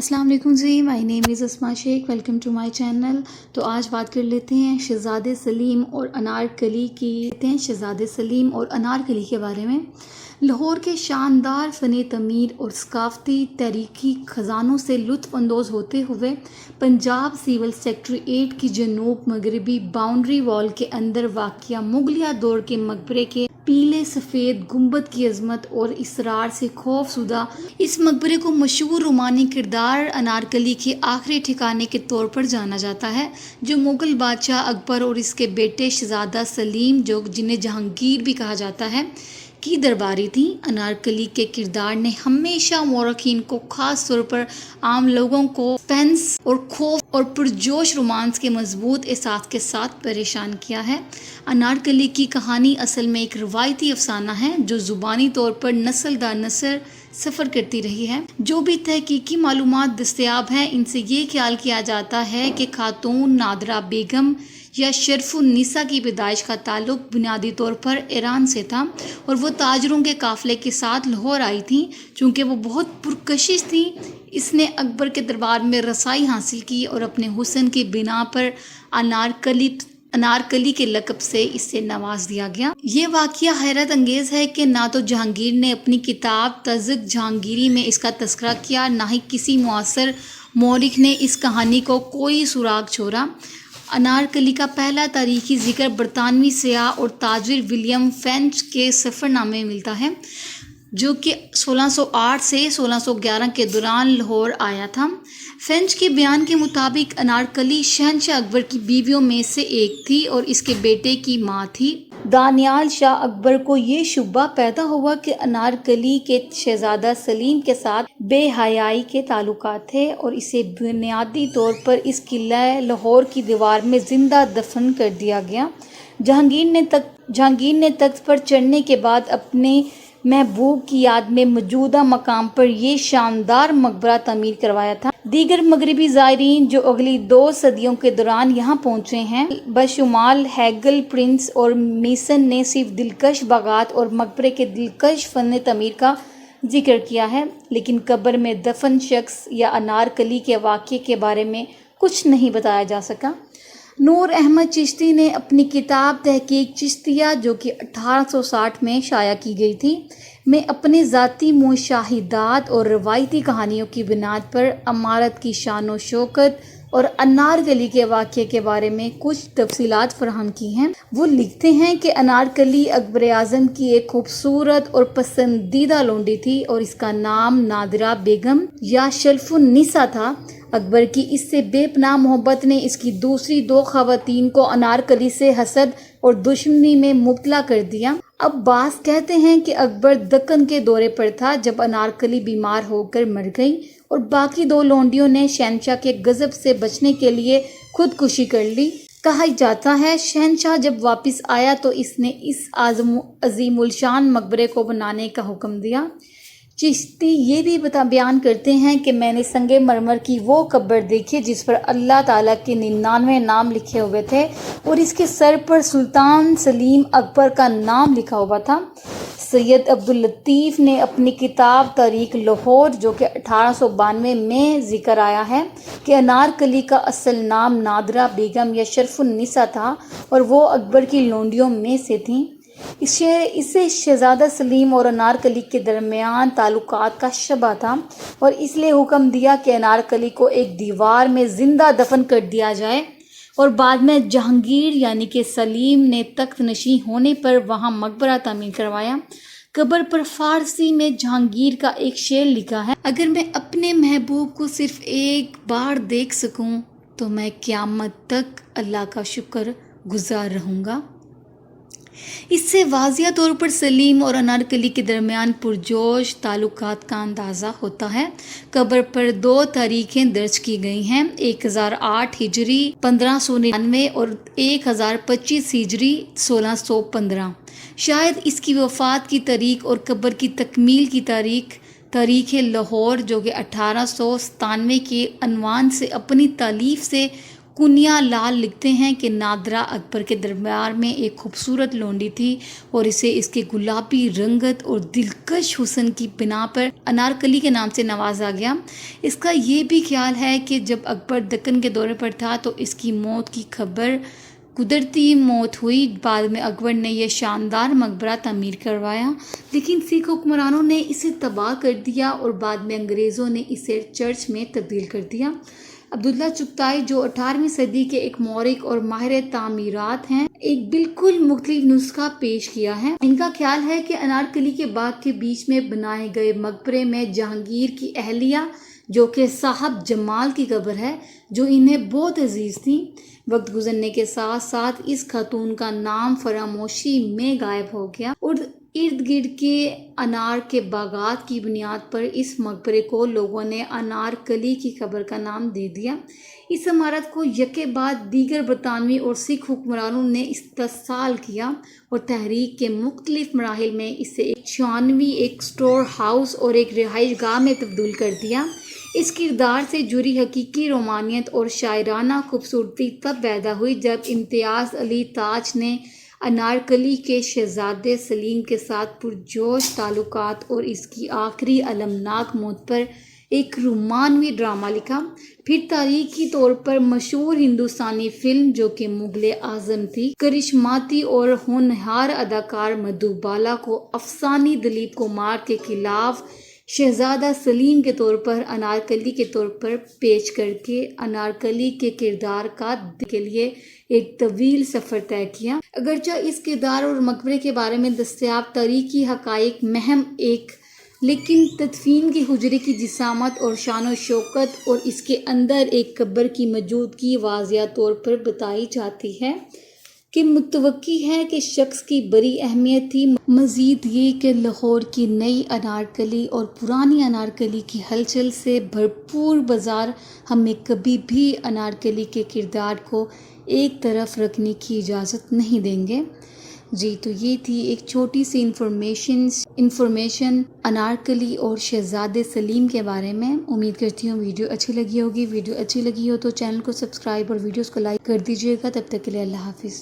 السلام علیکم جی، مائی نیم از اسما شیخ، welcome to my channel. تو آج بات کر لیتے ہیں شہزادے سلیم اور انارکلی کے بارے میں۔ لاہور کے شاندار فن تعمیر اور ثقافتی تاریخی خزانوں سے لطف اندوز ہوتے ہوئے پنجاب سول سیکریٹریٹ کی جنوب مغربی باؤنڈری وال کے اندر واقع مغلیہ دور کے مقبرے کے پیلے سفید گنبد کی عظمت اور اسرار سے خوف زدہ اس مقبرے کو مشہور رومانی کردار انارکلی کے آخری ٹھکانے کے طور پر جانا جاتا ہے، جو مغل بادشاہ اکبر اور اس کے بیٹے شہزادہ سلیم، جنہیں جہانگیر بھی کہا جاتا ہے، کی درباری تھیں۔ انارکلی کے کردار نے ہمیشہ مورخین کو، خاص طور پر عام لوگوں کو، سسپنس اور خوف اور پرجوش رومانس کے مضبوط احساس کے ساتھ پریشان کیا ہے۔ انارکلی کی کہانی اصل میں ایک روایتی افسانہ ہے جو زبانی طور پر نسل در نسل سفر کرتی رہی ہے۔ جو بھی تحقیقی معلومات دستیاب ہیں، ان سے یہ خیال کیا جاتا ہے کہ خاتون نادرہ بیگم یا شرف النساء کی پیدائش کا تعلق بنیادی طور پر ایران سے تھا، اور وہ تاجروں کے قافلے کے ساتھ لاہور آئی تھیں۔ چونکہ وہ بہت پرکشش تھیں، اس نے اکبر کے دربار میں رسائی حاصل کی اور اپنے حسن کی بنا پر انارکلی کے لقب سے اسے نواز دیا گیا۔ یہ واقعہ حیرت انگیز ہے کہ نہ تو جہانگیر نے اپنی کتاب تزک جہانگیری میں اس کا تذکرہ کیا، نہ ہی کسی معاصر مورخ نے اس کہانی کو کوئی سراغ چھوڑا۔ انارکلی کا پہلا تاریخی ذکر برطانوی سیاح اور تاجر ولیم فینچ کے سفر نامے میں ملتا ہے، جو کہ 1608 سے 1611 کے دوران لاہور آیا تھا۔ فینچ کے بیان کے مطابق انارکلی شہنشاہ اکبر کی بیویوں میں سے ایک تھی اور اس کے بیٹے کی ماں تھی۔ دانیال شاہ اکبر کو یہ شبہ پیدا ہوا کہ انارکلی کے شہزادہ سلیم کے ساتھ بے حیائی کے تعلقات تھے، اور اسے بنیادی طور پر اس قلعہ لاہور کی دیوار میں زندہ دفن کر دیا گیا۔ جہانگیر نے تخت پر چڑھنے کے بعد اپنے محبوب کی یاد میں موجودہ مقام پر یہ شاندار مقبرہ تعمیر کروایا تھا۔ دیگر مغربی زائرین جو اگلی 2 صدیوں کے دوران یہاں پہنچے ہیں، بشمول ہیگل، پرنس اور میسن، نے صرف دلکش باغات اور مقبرے کے دلکش فن تعمیر کا ذکر کیا ہے، لیکن قبر میں دفن شخص یا انارکلی کے واقعے کے بارے میں کچھ نہیں بتایا جا سکا۔ نور احمد چشتی نے اپنی کتاب تحقیق چشتیہ، جو کہ 1860 میں شائع کی گئی تھی، میں اپنے ذاتی مشاہدات اور روایتی کہانیوں کی بنیاد پر عمارت کی شان و شوکت اور انارکلی کے واقعے کے بارے میں کچھ تفصیلات فراہم کی ہیں۔ وہ لکھتے ہیں کہ انارکلی اکبر اعظم کی ایک خوبصورت اور پسندیدہ لونڈی تھی، اور اس کا نام نادرہ بیگم یا شرف النساء تھا۔ اکبر کی اس سے بے پناہ محبت نے اس کی دوسری 2 خواتین کو انارکلی سے حسد اور دشمنی میں مبتلا کر دیا۔ اب بعض کہتے ہیں کہ اکبر دکن کے دورے پر تھا جب انارکلی بیمار ہو کر مر گئی، اور باقی 2 لونڈیوں نے شہنشاہ کے غضب سے بچنے کے لیے خودکشی کر لی۔ کہا جاتا ہے شہنشاہ جب واپس آیا تو اس نے اس عظیم الشان مقبرے کو بنانے کا حکم دیا۔ چشتی یہ بھی بیان کرتے ہیں کہ میں نے سنگ مرمر کی وہ قبر دیکھی جس پر اللہ تعالیٰ کے 99 نام لکھے ہوئے تھے، اور اس کے سر پر سلطان سلیم اکبر کا نام لکھا ہوا تھا۔ سید عبداللطیف نے اپنی کتاب تاریخ لاہور، جو کہ 1892 میں ذکر آیا ہے، کہ انارکلی کا اصل نام نادرہ بیگم یا شرف النساء تھا، اور وہ اکبر کی لونڈیوں میں سے تھیں۔ اسے شہزادہ سلیم اور انارکلی کے درمیان تعلقات کا شبہ تھا، اور اس لیے حکم دیا کہ انارکلی کو ایک دیوار میں زندہ دفن کر دیا جائے، اور بعد میں جہانگیر یعنی کہ سلیم نے تخت نشین ہونے پر وہاں مقبرہ تعمیر کروایا۔ قبر پر فارسی میں جہانگیر کا ایک شعر لکھا ہے: اگر میں اپنے محبوب کو صرف ایک بار دیکھ سکوں تو میں قیامت تک اللہ کا شکر گزار رہوں گا۔ اس سے واضح طور پر سلیم اور انارکلی کے درمیان پرجوش تعلقات کا اندازہ ہوتا ہے۔ قبر پر 2 تاریخیں درج کی گئی ہیں: 1008 ہجری 1599 اور 1025 ہجری 1615۔ شاید اس کی وفات کی تاریخ اور قبر کی تکمیل کی تاریخ لاہور، جو کہ 1897 کے عنوان سے اپنی تالیف سے کنیا لال لکھتے ہیں کہ نادرہ اکبر کے دربار میں ایک خوبصورت لونڈی تھی اور اسے اس کے گلابی رنگت اور دلکش حسن کی بنا پر انارکلی کے نام سے نوازا گیا۔ اس کا یہ بھی خیال ہے کہ جب اکبر دکن کے دورے پر تھا تو اس کی موت کی خبر قدرتی موت ہوئی۔ بعد میں اکبر نے یہ شاندار مقبرہ تعمیر کروایا، لیکن سکھ حکمرانوں نے اسے تباہ کر دیا اور بعد میں انگریزوں نے اسے چرچ میں تبدیل کر دیا۔ عبداللہ چغتائی، جو 18ویں صدی کے ایک مورخ اور ماہر تعمیرات ہیں، ایک بالکل مختلف نسخہ پیش کیا ہے۔ ان کا خیال ہے کہ انارکلی کے باغ کے بیچ میں بنائے گئے مقبرے میں جہانگیر کی اہلیہ، جو کہ صاحب جمال کی قبر ہے، جو انہیں بہت عزیز تھی، وقت گزرنے کے ساتھ ساتھ اس خاتون کا نام فراموشی میں غائب ہو گیا اور ارد گرد کے انار کے باغات کی بنیاد پر اس مقبرے کو لوگوں نے انارکلی کی قبر کا نام دے دیا۔ اس عمارت کو یکے بعد دیگر برطانوی اور سکھ حکمرانوں نے استحصال کیا اور تحریک کے مختلف مراحل میں اسے ایک چھانوی، ایک سٹور ہاؤس اور ایک رہائش گاہ میں تبدیل کر دیا۔ اس کردار سے جڑی حقیقی رومانیت اور شاعرانہ خوبصورتی تب پیدا ہوئی جب امتیاز علی تاج نے انارکلی کے شہزادے سلیم کے ساتھ پرجوش تعلقات اور اس کی آخری المناک موت پر ایک رومانوی ڈرامہ لکھا۔ پھر تاریخی طور پر مشہور ہندوستانی فلم، جو کہ مغل اعظم تھی، کرشماتی اور ہونہار اداکار مدھوبالا کو افسانوی دلیپ کمار کے خلاف شہزادہ سلیم کے طور پر انارکلی کے طور پر پیش کر کے انارکلی کے کردار کا کے لیے ایک طویل سفر طے کیا۔ اگرچہ اس کردار اور مقبرے کے بارے میں دستیاب تاریخی حقائق مہم ایک، لیکن تدفین کے حجرے کی جسامت اور شان و شوکت اور اس کے اندر ایک قبر کی موجودگی واضح طور پر بتائی جاتی ہے کہ متوقع ہے کہ شخص کی بڑی اہمیت تھی۔ مزید یہ کہ لاہور کی نئی انارکلی اور پرانی انارکلی کی ہلچل سے بھرپور بازار ہمیں کبھی بھی انارکلی کے کردار کو ایک طرف رکھنے کی اجازت نہیں دیں گے۔ جی تو یہ تھی ایک چھوٹی سی انفارمیشن انارکلی اور شہزادے سلیم کے بارے میں۔ امید کرتی ہوں ویڈیو اچھی لگی ہوگی۔ ویڈیو اچھی لگی ہو تو چینل کو سبسکرائب اور ویڈیوز کو لائک کر دیجیے گا۔ تب تک کے لیے اللہ حافظ۔